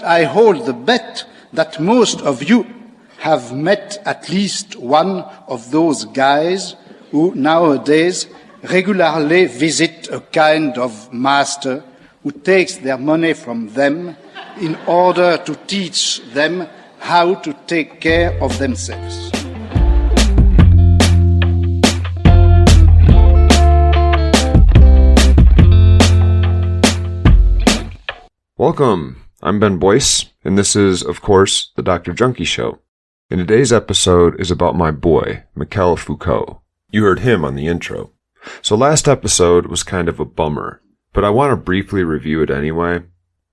I hold the bet that most of you have met at least one of those guys who nowadays regularly visit a kind of master who takes their money from them in order to teach them how to take care of themselves. Welcome, I'm Ben Boyce, and this is, of course, the Dr. Junkie Show. And today's episode is about my boy, Michel Foucault. You heard him on the intro. So last episode was kind of a bummer, but I want to briefly review it anyway.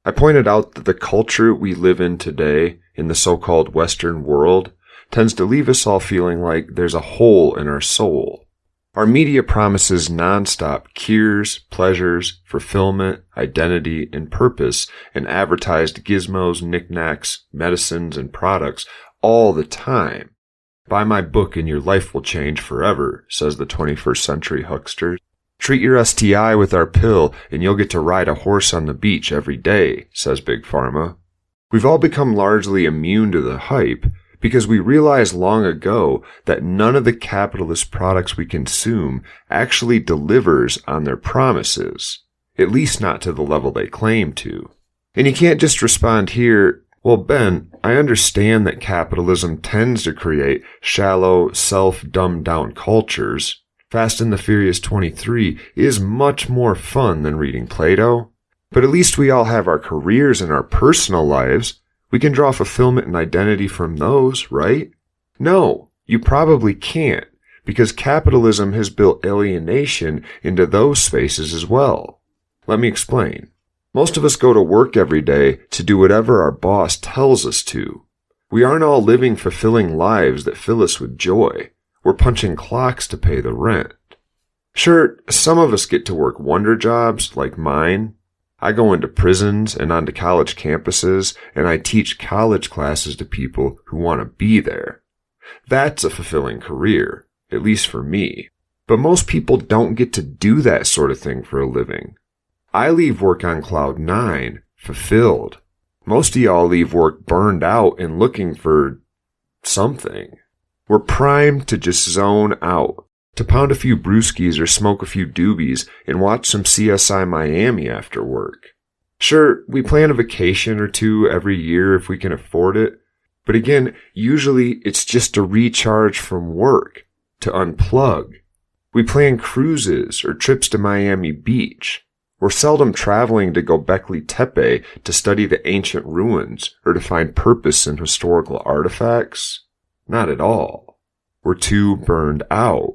I pointed out that the culture we live in today, in the so-called Western world, tends to leave us all feeling like there's a hole in our soul. Our media promises nonstop cures, pleasures, fulfillment, identity, and purpose in advertised gizmos, knickknacks, medicines, and products all the time. Buy my book and your life will change forever, says the 21st century huckster. Treat your STI with our pill and you'll get to ride a horse on the beach every day, says Big Pharma. We've all become largely immune to the hype, because we realized long ago that none of the capitalist products we consume actually delivers on their promises, at least not to the level they claim to. And you can't just respond here, well, Ben, I understand that capitalism tends to create shallow, self-dumbed-down cultures. Fast and the Furious 23 is much more fun than reading Plato, but at least we all have our careers and our personal lives. We can draw fulfillment and identity from those, right? No, you probably can't, because capitalism has built alienation into those spaces as well. Let me explain. Most of us go to work every day to do whatever our boss tells us to. We aren't all living fulfilling lives that fill us with joy. We're punching clocks to pay the rent. Sure, some of us get to work wonder jobs like mine. I go into prisons and onto college campuses, and I teach college classes to people who want to be there. That's a fulfilling career, at least for me. But most people don't get to do that sort of thing for a living. I leave work on cloud 9, fulfilled. Most of y'all leave work burned out and looking for something. We're primed to just zone out, to pound a few brewskis or smoke a few doobies and watch some CSI Miami after work. Sure, we plan a vacation or two every year if we can afford it, but again, usually it's just to recharge from work, to unplug. We plan cruises or trips to Miami Beach. We're seldom traveling to Göbekli Tepe to study the ancient ruins or to find purpose in historical artifacts. Not at all. We're too burned out.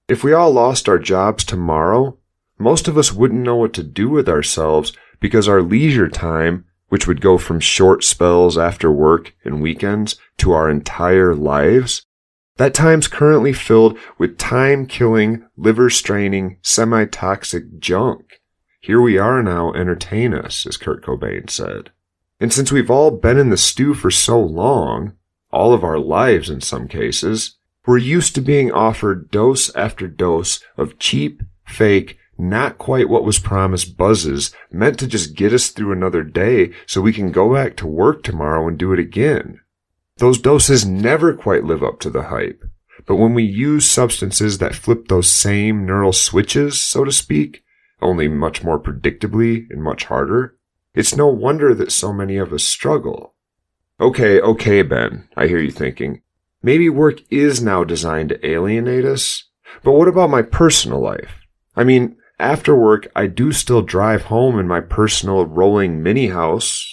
If we all lost our jobs tomorrow, most of us wouldn't know what to do with ourselves because our leisure time, which would go from short spells after work and weekends to our entire lives, that time's currently filled with time-killing, liver-straining, semi-toxic junk. Here we are now, entertain us, as Kurt Cobain said. And since we've all been in the stew for so long, all of our lives in some cases, we're used to being offered dose after dose of cheap, fake, not quite what was promised buzzes meant to just get us through another day so we can go back to work tomorrow and do it again. Those doses never quite live up to the hype, but when we use substances that flip those same neural switches, so to speak, only much more predictably and much harder, it's no wonder that so many of us struggle. Okay, Ben, I hear you thinking. Maybe work is now designed to alienate us, but what about my personal life? I mean, after work, I do still drive home in my personal rolling mini house,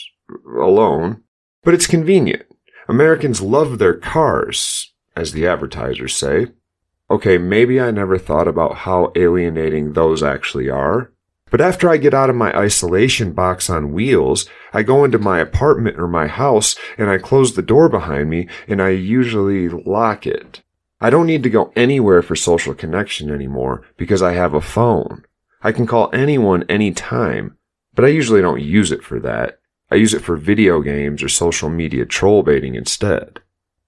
alone, but it's convenient. Americans love their cars, as the advertisers say. Okay, maybe I never thought about how alienating those actually are. But after I get out of my isolation box on wheels, I go into my apartment or my house and I close the door behind me and I usually lock it. I don't need to go anywhere for social connection anymore because I have a phone. I can call anyone anytime, but I usually don't use it for that. I use it for video games or social media troll baiting instead.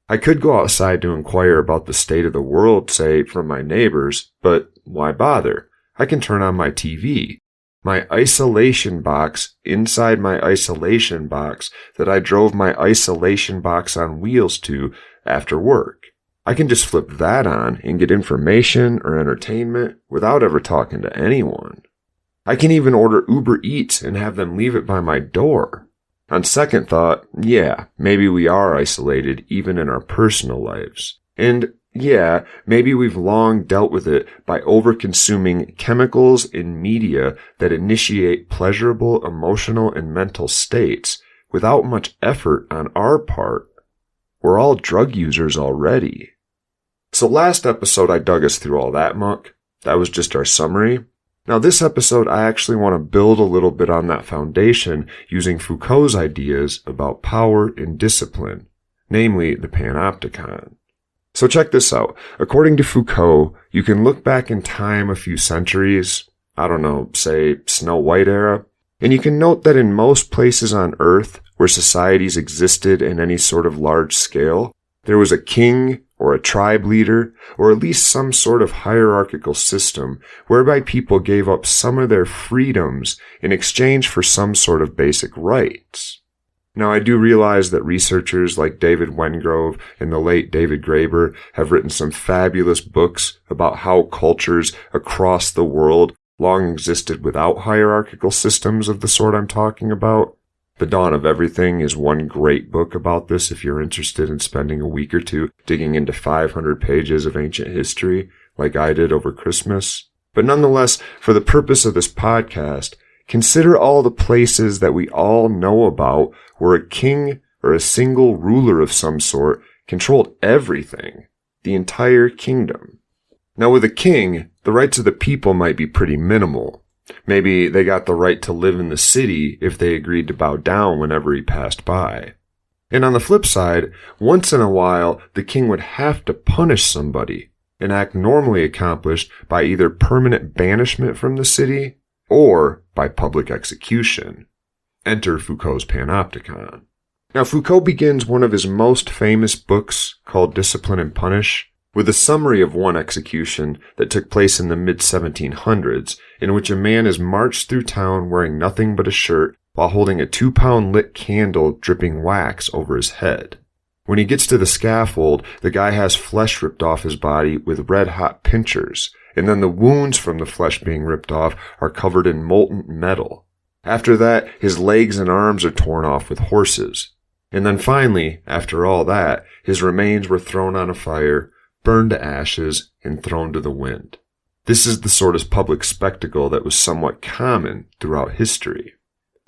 I could go outside to inquire about the state of the world, say, from my neighbors, but why bother? I can turn on my TV. My isolation box inside my isolation box that I drove my isolation box on wheels to after work. I can just flip that on and get information or entertainment without ever talking to anyone. I can even order Uber Eats and have them leave it by my door. On second thought, yeah, maybe we are isolated even in our personal lives. And yeah, maybe we've long dealt with it by over-consuming chemicals in media that initiate pleasurable emotional and mental states without much effort on our part. We're all drug users already. So last episode I dug us through all that muck. That was just our summary. Now this episode I actually want to build a little bit on that foundation using Foucault's ideas about power and discipline, namely the panopticon. So check this out. According to Foucault, you can look back in time a few centuries, I don't know, say Snow White era, and you can note that in most places on Earth where societies existed in any sort of large scale, there was a king or a tribe leader, or at least some sort of hierarchical system whereby people gave up some of their freedoms in exchange for some sort of basic rights. Now, I do realize that researchers like David Wengrove and the late David Graeber have written some fabulous books about how cultures across the world long existed without hierarchical systems of the sort I'm talking about. The Dawn of Everything is one great book about this if you're interested in spending a week or two digging into 500 pages of ancient history like I did over Christmas. But nonetheless, for the purpose of this podcast, consider all the places that we all know about where a king or a single ruler of some sort controlled everything, the entire kingdom. Now with a king, the rights of the people might be pretty minimal. Maybe they got the right to live in the city if they agreed to bow down whenever he passed by. And on the flip side, once in a while, the king would have to punish somebody, an act normally accomplished by either permanent banishment from the city or by public execution. Enter Foucault's panopticon. Now, Foucault begins one of his most famous books called Discipline and Punish with a summary of one execution that took place in the mid-1700s, in which a man is marched through town wearing nothing but a shirt while holding a 2-pound lit candle dripping wax over his head. When he gets to the scaffold, the guy has flesh ripped off his body with red-hot pincers, and then the wounds from the flesh being ripped off are covered in molten metal. After that, his legs and arms are torn off with horses. And then finally, after all that, his remains were thrown on a fire, burned to ashes, and thrown to the wind. This is the sort of public spectacle that was somewhat common throughout history.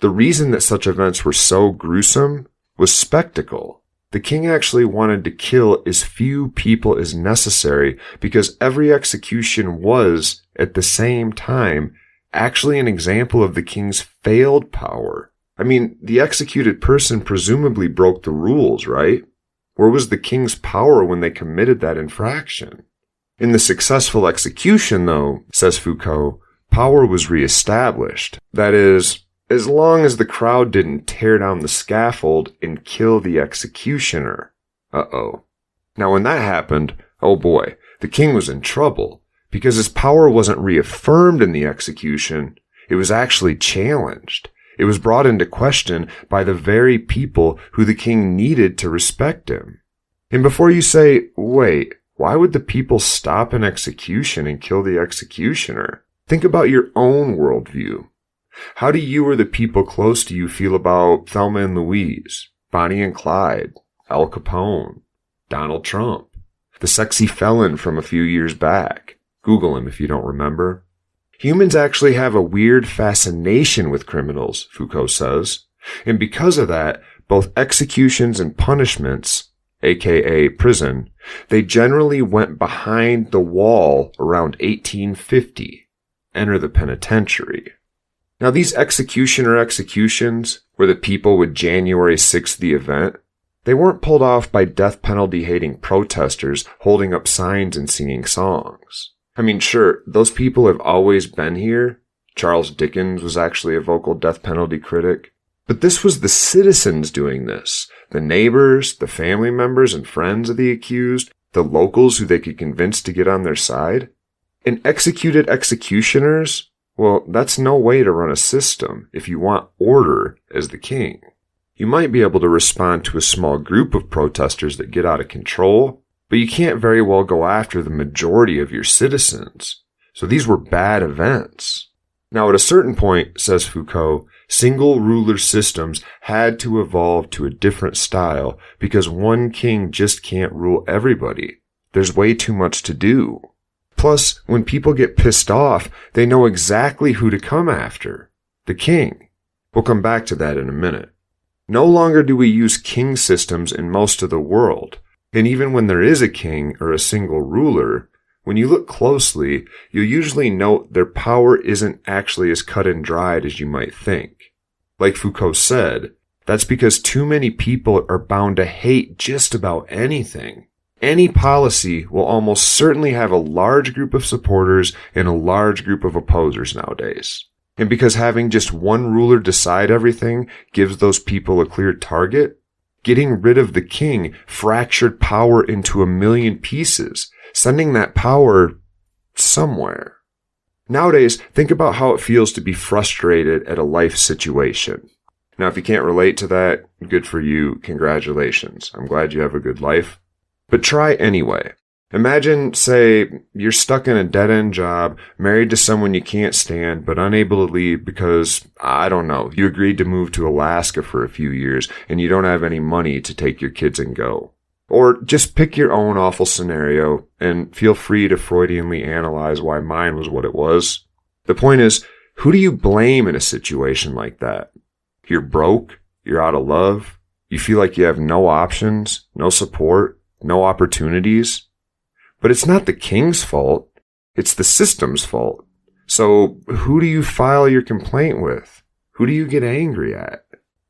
The reason that such events were so gruesome was spectacle. The king actually wanted to kill as few people as necessary because every execution was, at the same time, actually an example of the king's failed power. I mean, the executed person presumably broke the rules, right? Where was the king's power when they committed that infraction? In the successful execution, though, says Foucault, power was reestablished. That is, as long as the crowd didn't tear down the scaffold and kill the executioner. Uh-oh. Now when that happened, oh boy, the king was in trouble. Because his power wasn't reaffirmed in the execution, it was actually challenged. It was brought into question by the very people who the king needed to respect him. And before you say, wait, why would the people stop an execution and kill the executioner? Think about your own worldview. How do you or the people close to you feel about Thelma and Louise, Bonnie and Clyde, Al Capone, Donald Trump, the sexy felon from a few years back? Google him if you don't remember. Humans actually have a weird fascination with criminals, Foucault says. And because of that, both executions and punishments, aka prison, they generally went behind the wall around 1850. Enter the penitentiary. Now these executioner executions, where the people would January 6th the event, they weren't pulled off by death penalty hating protesters holding up signs and singing songs. I mean, sure, those people have always been here. Charles Dickens was actually a vocal death penalty critic. But this was the citizens doing this. The neighbors, the family members and friends of the accused, the locals who they could convince to get on their side. And executed executioners, Well, that's no way to run a system if you want order as the king. You might be able to respond to a small group of protesters that get out of control, but you can't very well go after the majority of your citizens. So these were bad events. Now, at a certain point, says Foucault, single ruler systems had to evolve to a different style because one king just can't rule everybody. There's way too much to do. Plus, when people get pissed off, they know exactly who to come after. The king. We'll come back to that in a minute. No longer do we use king systems in most of the world. And even when there is a king or a single ruler, when you look closely, you'll usually note their power isn't actually as cut and dried as you might think. Like Foucault said, that's because too many people are bound to hate just about anything. Any policy will almost certainly have a large group of supporters and a large group of opposers nowadays. And because having just one ruler decide everything gives those people a clear target, getting rid of the king fractured power into a million pieces, sending that power somewhere. Nowadays, think about how it feels to be frustrated at a life situation. Now, if you can't relate to that, good for you, congratulations. I'm glad you have a good life. But try anyway. Imagine, say, you're stuck in a dead-end job, married to someone you can't stand, but unable to leave because, I don't know, you agreed to move to Alaska for a few years and you don't have any money to take your kids and go. Or just pick your own awful scenario and feel free to Freudianly analyze why mine was what it was. The point is, who do you blame in a situation like that? You're broke, you're out of love, you feel like you have no options, no support, no opportunities. But it's not the king's fault, it's the system's fault. So who do you file your complaint with? Who do you get angry at?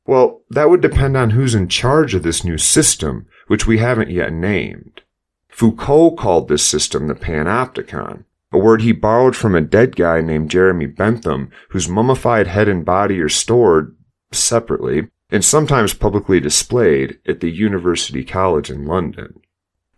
Well, that would depend on who's in charge of this new system, which we haven't yet named. Foucault called this system the panopticon, a word he borrowed from a dead guy named Jeremy Bentham, whose mummified head and body are stored separately and sometimes publicly displayed at the University College in London.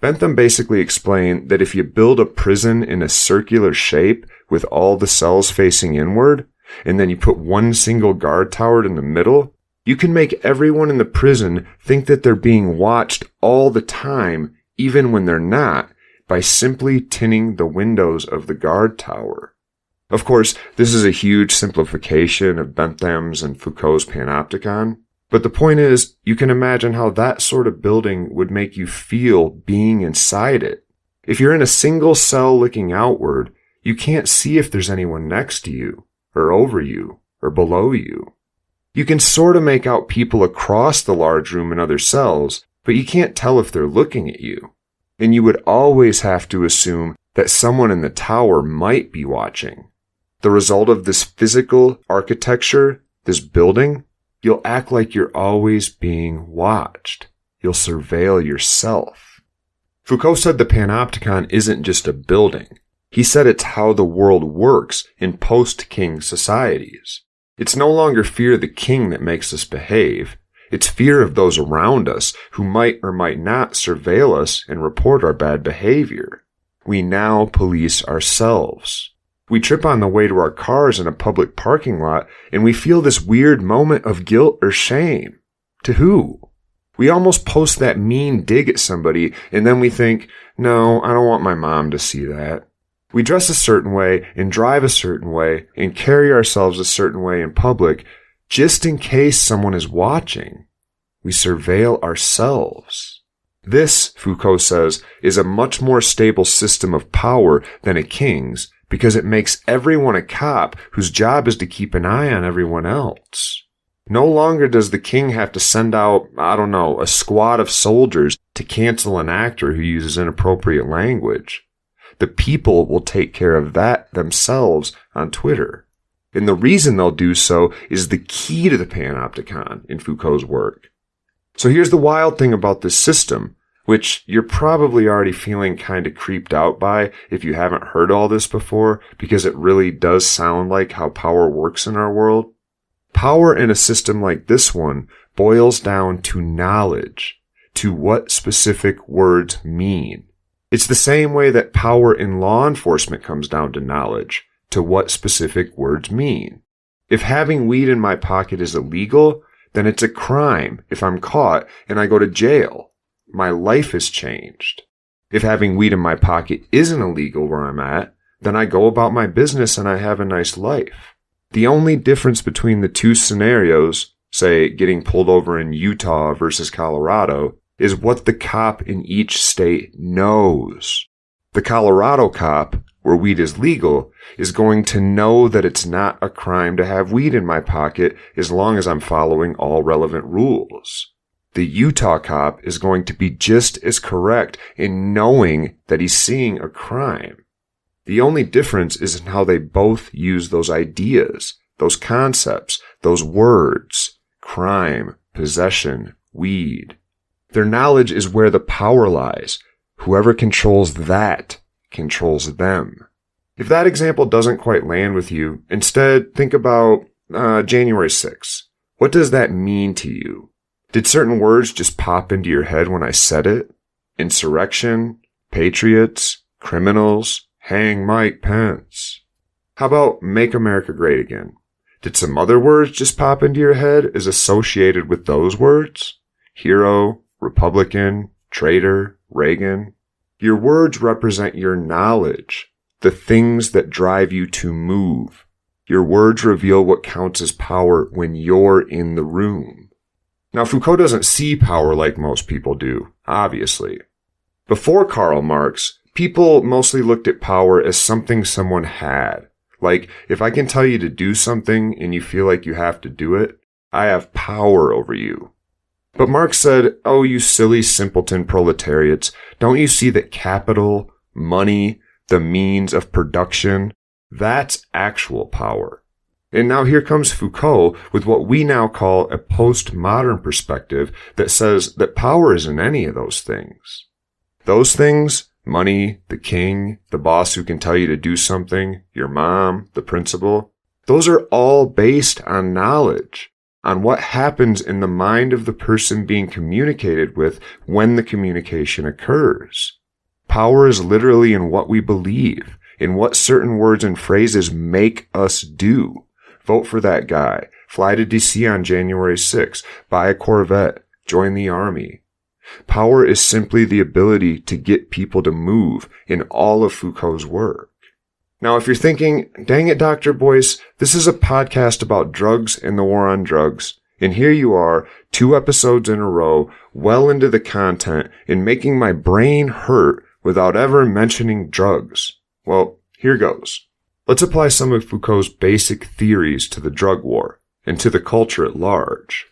Bentham basically explained that if you build a prison in a circular shape with all the cells facing inward, and then you put one single guard tower in the middle, you can make everyone in the prison think that they're being watched all the time, even when they're not, by simply tinning the windows of the guard tower. Of course, this is a huge simplification of Bentham's and Foucault's panopticon, but the point is, you can imagine how that sort of building would make you feel being inside it. If you're in a single cell looking outward, you can't see if there's anyone next to you, or over you, or below you. You can sort of make out people across the large room in other cells, but you can't tell if they're looking at you. And you would always have to assume that someone in the tower might be watching. The result of this physical architecture, this building, you'll act like you're always being watched. You'll surveil yourself. Foucault said the panopticon isn't just a building. He said it's how the world works in post-king societies. It's no longer fear of the king that makes us behave. It's fear of those around us who might or might not surveil us and report our bad behavior. We now police ourselves. We trip on the way to our cars in a public parking lot, and we feel this weird moment of guilt or shame. To who? We almost post that mean dig at somebody, and then we think, no, I don't want my mom to see that. We dress a certain way and drive a certain way and carry ourselves a certain way in public, just in case someone is watching. We surveil ourselves. This, Foucault says, is a much more stable system of power than a king's, because it makes everyone a cop whose job is to keep an eye on everyone else. No longer does the king have to send out, a squad of soldiers to cancel an actor who uses inappropriate language. The people will take care of that themselves on Twitter. And the reason they'll do so is the key to the panopticon in Foucault's work. So here's the wild thing about this system, which you're probably already feeling kind of creeped out by if you haven't heard all this before, because it really does sound like how power works in our world. Power in a system like this one boils down to knowledge, to what specific words mean. It's the same way that power in law enforcement comes down to knowledge, to what specific words mean. If having weed in my pocket is illegal, then it's a crime if I'm caught and I go to jail. My life has changed. If having weed in my pocket isn't illegal where I'm at, then I go about my business and I have a nice life. The only difference between the two scenarios, say getting pulled over in Utah versus Colorado, is what the cop in each state knows. The Colorado cop, where weed is legal, is going to know that it's not a crime to have weed in my pocket as long as I'm following all relevant rules. The Utah cop is going to be just as correct in knowing that he's seeing a crime. The only difference is in how they both use those ideas, those concepts, those words: crime, possession, weed. Their knowledge is where the power lies. Whoever controls that controls them. If that example doesn't quite land with you, instead think about January 6th. What does that mean to you? Did certain words just pop into your head when I said it? Insurrection, patriots, criminals, hang Mike Pence. How about make America great again? Did some other words just pop into your head as associated with those words? Hero, Republican, traitor, Reagan. Your words represent your knowledge, the things that drive you to move. Your words reveal what counts as power when you're in the room. Now, Foucault doesn't see power like most people do, obviously. Before Karl Marx, people mostly looked at power as something someone had. Like, if I can tell you to do something and you feel like you have to do it, I have power over you. But Marx said, oh, you silly simpleton proletariats, don't you see that capital, money, the means of production, that's actual power? And now here comes Foucault with what we now call a postmodern perspective that says that power isn't any of those things. Those things, money, the king, the boss who can tell you to do something, your mom, the principal, those are all based on knowledge, on what happens in the mind of the person being communicated with when the communication occurs. Power is literally in what we believe, in what certain words and phrases make us do. Vote for that guy, fly to DC on January 6th, buy a Corvette, join the army. Power is simply the ability to get people to move in all of Foucault's work. Now, if you're thinking, dang it, Dr. Boyce, this is a podcast about drugs and the war on drugs, and here you are, 2 episodes in a row, well into the content, and making my brain hurt without ever mentioning drugs. Well, here goes. Let's apply some of Foucault's basic theories to the drug war, and to the culture at large.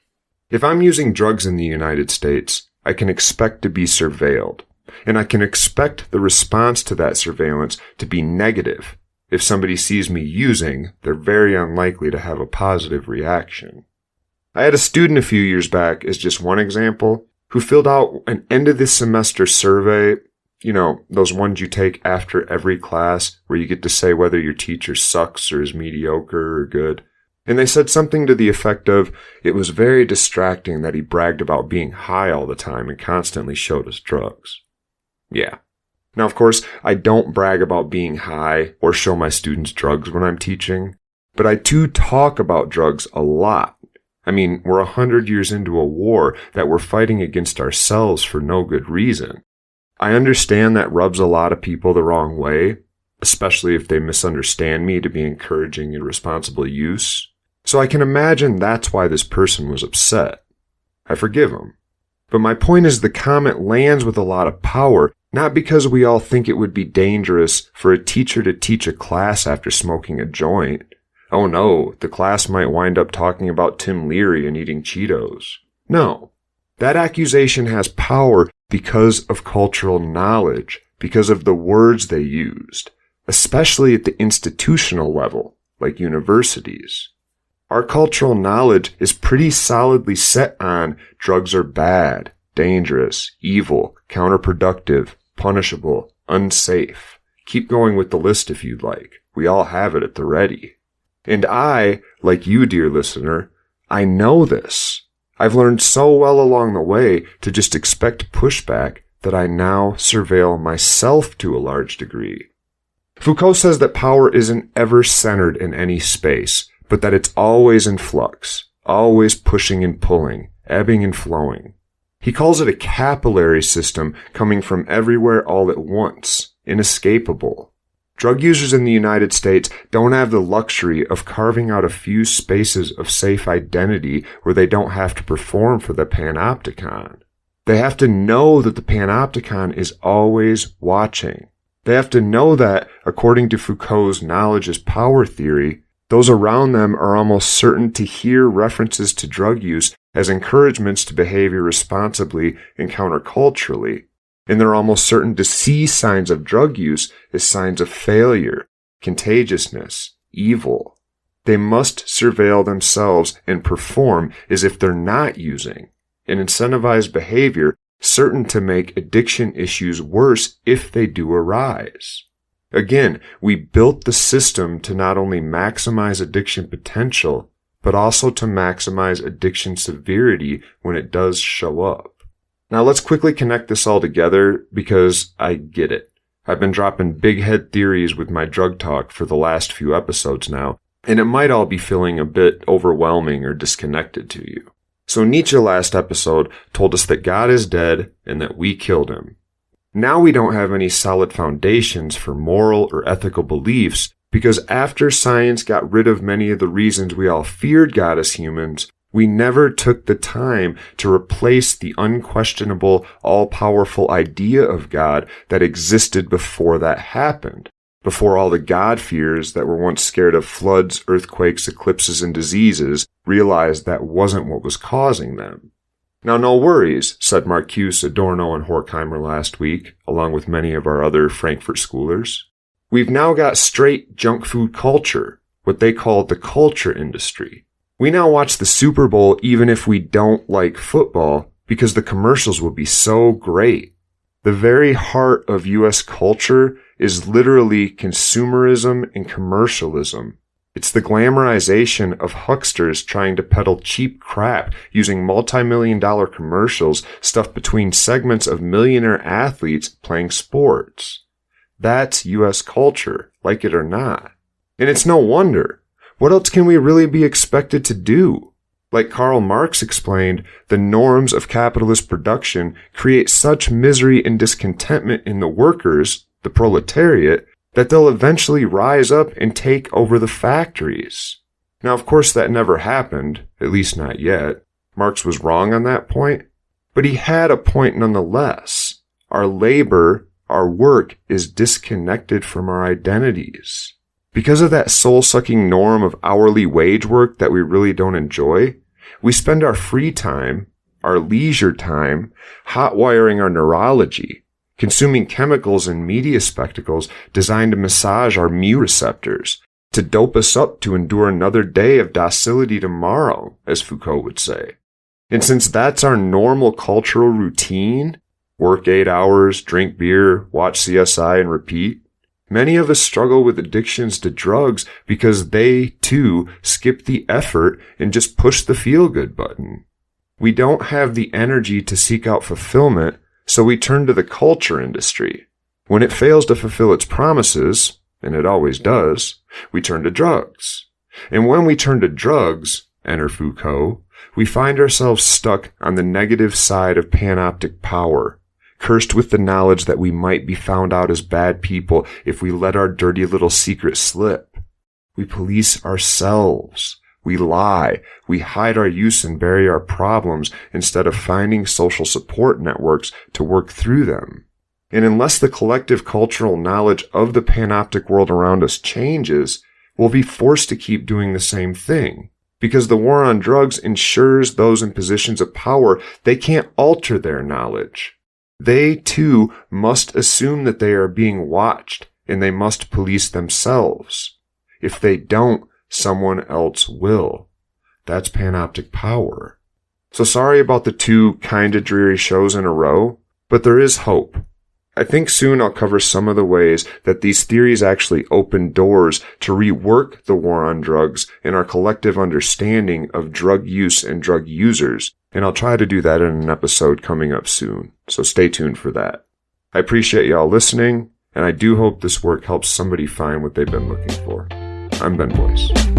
If I'm using drugs in the United States, I can expect to be surveilled, and I can expect the response to that surveillance to be negative. If somebody sees me using, they're very unlikely to have a positive reaction. I had a student a few years back, as just one example, who filled out an end of the semester survey, those ones you take after every class where you get to say whether your teacher sucks or is mediocre or good. And they said something to the effect of, it was very distracting that he bragged about being high all the time and constantly showed us drugs. Yeah. Now, of course, I don't brag about being high or show my students drugs when I'm teaching, but I do talk about drugs a lot. I mean, we're 100 years into a war that we're fighting against ourselves for no good reason. I understand that rubs a lot of people the wrong way, especially if they misunderstand me to be encouraging irresponsible use. So I can imagine that's why this person was upset. I forgive him. But my point is the comment lands with a lot of power, not because we all think it would be dangerous for a teacher to teach a class after smoking a joint. Oh no, the class might wind up talking about Tim Leary and eating Cheetos. No. That accusation has power because of cultural knowledge, because of the words they used, especially at the institutional level, like universities. Our cultural knowledge is pretty solidly set on drugs are bad, dangerous, evil, counterproductive, punishable, unsafe. Keep going with the list if you'd like. We all have it at the ready. And I, like you, dear listener, I know this. I've learned so well along the way to just expect pushback that I now surveil myself to a large degree. Foucault says that power isn't ever centered in any space, but that it's always in flux, always pushing and pulling, ebbing and flowing. He calls it a capillary system coming from everywhere all at once, inescapable. Drug users in the United States don't have the luxury of carving out a few spaces of safe identity where they don't have to perform for the panopticon. They have to know that the panopticon is always watching. They have to know that, according to Foucault's knowledge is power theory, those around them are almost certain to hear references to drug use as encouragements to behave irresponsibly and counterculturally, and they're almost certain to see signs of drug use as signs of failure, contagiousness, evil. They must surveil themselves and perform as if they're not using, and incentivize behavior certain to make addiction issues worse if they do arise. Again, we built the system to not only maximize addiction potential, but also to maximize addiction severity when it does show up. Now let's quickly connect this all together because I get it. I've been dropping big head theories with my drug talk for the last few episodes now, and it might all be feeling a bit overwhelming or disconnected to you. So Nietzsche last episode told us that God is dead and that we killed him. Now we don't have any solid foundations for moral or ethical beliefs because after science got rid of many of the reasons we all feared God as humans, we never took the time to replace the unquestionable, all-powerful idea of God that existed before that happened, before all the God-fears that were once scared of floods, earthquakes, eclipses, and diseases realized that wasn't what was causing them. Now, no worries, said Marcuse, Adorno, and Horkheimer last week, along with many of our other Frankfurt schoolers. We've now got straight junk food culture, what they call the culture industry. We now watch the Super Bowl even if we don't like football because the commercials will be so great. The very heart of U.S. culture is literally consumerism and commercialism. It's the glamorization of hucksters trying to peddle cheap crap using multi-million-dollar commercials stuffed between segments of millionaire athletes playing sports. That's U.S. culture, like it or not. And it's no wonder. What else can we really be expected to do? Like Karl Marx explained, the norms of capitalist production create such misery and discontentment in the workers, the proletariat, that they'll eventually rise up and take over the factories. Now, of course, that never happened, at least not yet. Marx was wrong on that point, but he had a point nonetheless. Our labor, our work, is disconnected from our identities. Because of that soul-sucking norm of hourly wage work that we really don't enjoy, we spend our free time, our leisure time, hot-wiring our neurology, consuming chemicals and media spectacles designed to massage our mu receptors, to dope us up to endure another day of docility tomorrow, as Foucault would say. And since that's our normal cultural routine, work 8 hours, drink beer, watch CSI, and repeat, many of us struggle with addictions to drugs because they, too, skip the effort and just push the feel-good button. We don't have the energy to seek out fulfillment, so we turn to the culture industry. When it fails to fulfill its promises, and it always does, we turn to drugs. And when we turn to drugs, enter Foucault, we find ourselves stuck on the negative side of panoptic power, cursed with the knowledge that we might be found out as bad people if we let our dirty little secret slip. We police ourselves. We lie. We hide our use and bury our problems instead of finding social support networks to work through them. And unless the collective cultural knowledge of the panoptic world around us changes, we'll be forced to keep doing the same thing. Because the war on drugs ensures those in positions of power, they can't alter their knowledge. They, too, must assume that they are being watched, and they must police themselves. If they don't, someone else will. That's panoptic power. So sorry about the 2 kinda dreary shows in a row, but there is hope. I think soon I'll cover some of the ways that these theories actually open doors to rework the war on drugs and our collective understanding of drug use and drug users, and I'll try to do that in an episode coming up soon, so stay tuned for that. I appreciate y'all listening, and I do hope this work helps somebody find what they've been looking for. I'm Ben Boyce.